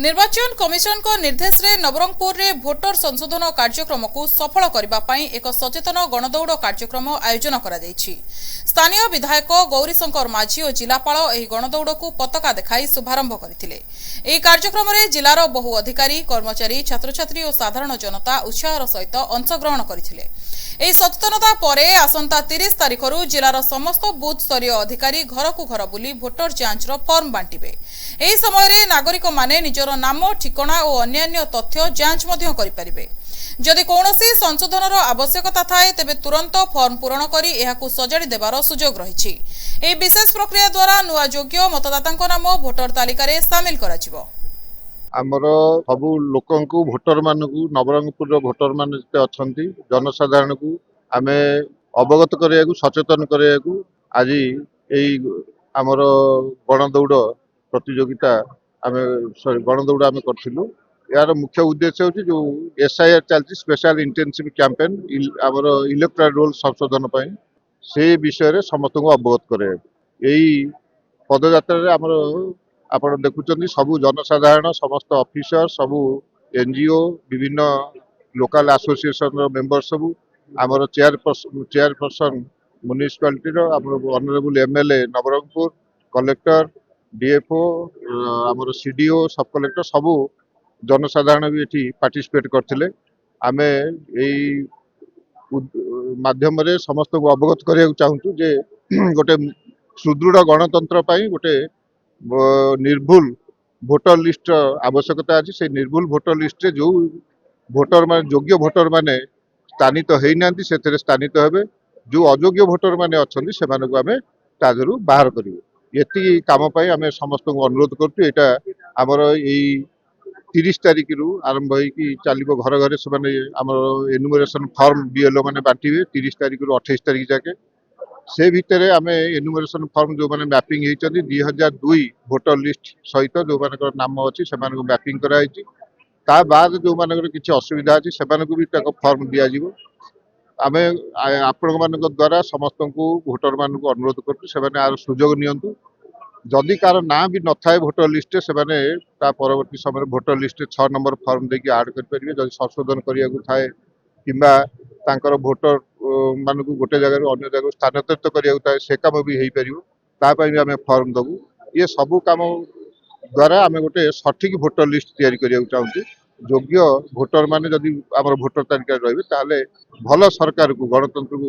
निर्वाचन कमिशन को निर्देश रे नवरंगपुर रे भोटर संशोधन कार्यक्रम को सफल करबा पई एक सचेतन गणदौड़ कार्यक्रम आयोजन करा दैछि। स्थानीय विधायक गौरीशंकर माझी और जिलापाल एही गणदौड़ को पताका देखाई शुभारंभ करथिले। एही कार्यक्रम रे जिलार बहु अधिकारी, कर्मचारी, छात्र छात्री और साधारण जनता उत्साहर सहित अंशग्रहण करथिले। एही सचेतनता परे आसंता 30 तारिख रु जिलार समस्त बूथ स्तरीय अधिकारी घर को घर बुली भोटर जांच रो फॉर्म बांटिबे। एही समय रे नागरिक माने निजर नाम, ठिकाना और अन्यान्य तथ्य जांच मध्य करि परिबे। जदि कौनसी संशोधनर आवश्यकता थाए तेबे तुरंत फॉर्म पूरण करी एहाकु सजाड़ी देबार सुजोग रहिछि। एही विशेष प्रक्रिया द्वारा नुआ योग्य मतदातांक नाम भोटर तालिका रे शामिल कराजिवो। आमर सब लोकंकु भोटर मानकु नवरंगपुर भोटर मान जते अछंती जनसाधारण को आमे अवगत करियाकु सचेतन करियाकु आज एई आमर गणदौड़ प्रतियोगिता आमे गणदौड़ आमे करथिलु। यार मुख्य उद्देश्य होची जो एसआईआर चलती स्पेशल इंटेंसिव कैंपेन आमर इलेक्टोरल रोल संशोधन पई से विषय रे समस्त को अवगत करे। एई पदयात्रा रे आमर आपण देखुचंदी सबु जनसाधारण, समस्त ऑफिसर, सबु एनजीओ, विभिन्न लोकल एसोसिएशन मेंबर सबु आमर चेयरपर्सन म्युनिसिपालिटी रो आमर honourable MLA Nabarangpur, collector, DFO, आमर सीडीओ, सब कलेक्टर सबु जनसाधारण भी एठी पार्टिसिपेट करथिले। आमे एई माध्यम रे समस्त को अवगत करिया चाहूछु जे गोटे सुदृढ़ गणतंत्र पई गोटे निर्भुल भोटर लिस्ट आवश्यकता अछि। से निर्भुल भोटर लिस्ट रे जो भोटर मान योग्य भोटर माने स्थानित हेइ नांती सेतरे स्थानित हेबे, जो अयोग्य भोटर माने अछंती से मानको आमे ताजरू बाहर करिवो। एति काम पई आमे समस्त को अनुरोध करतु। एटा हमर एई 30 तारिख रु आरंभ होई कि चालिबो घर घरे से माने हमर एनुमरेशन फॉर्म बीएलओ माने बांटीबे 30 तारिख रु 28 तारिख जाके। से भितरे आमे एनुमरेशन फॉर्म जो माने मैपिंग हेइचंदी 2002 भोटर लिस्ट सहित जो मानकर नाम अछि से मानको मैपिंग करा हेछि। ता बाद जो मानकर किछि असुविधा अछि से मानको भी ताको फॉर्म दिया जिवो। आमे आपण मानक द्वारा समस्त को भोटर मानक अनुरोध करतु से माने आर सुजोग नियंतु। जदि कार ना भी न थाए भोटर लिस्ट से माने ता परवर्ती समय भोटर लिस्ट 6 नंबर फॉर्म देकी ऐड कर परिबे। जदि संशोधन करिया को थाए किबा तांकर भोटर मानकु गोटे जगह अन्य जगह स्थानांतरित करिया थाए से काम भी हेइ परिबो। ता पई भी आमे फॉर्म दबु। ये सब काम द्वारा आमे गोटे सठिक भोटर लिस्ट तैयारी करिया चाहूछु। योग्य भोटर माने जदि हमर भोटर तालिका रहबे ताले भलो सरकार को गणतंत्र को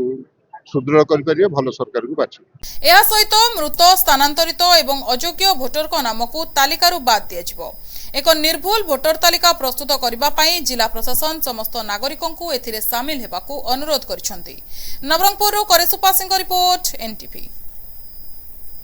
सुदृढ़ कर परिबे, भलो सरकार को बाछि। एहा सहित मृत, स्थानांतरित एवं अयोग्य भोटर को नाम को तालिका रु बाद दिया जिवो। एक निर्भुल भोटर तालिका प्रस्तुत करबा पई जिला प्रशासन समस्त नागरिकों को एथिरे शामिल हेबाकू अनुरोध करिसंती। नवरंगपुर करेसुपा सिंह रिपोर्ट, एनटीवी।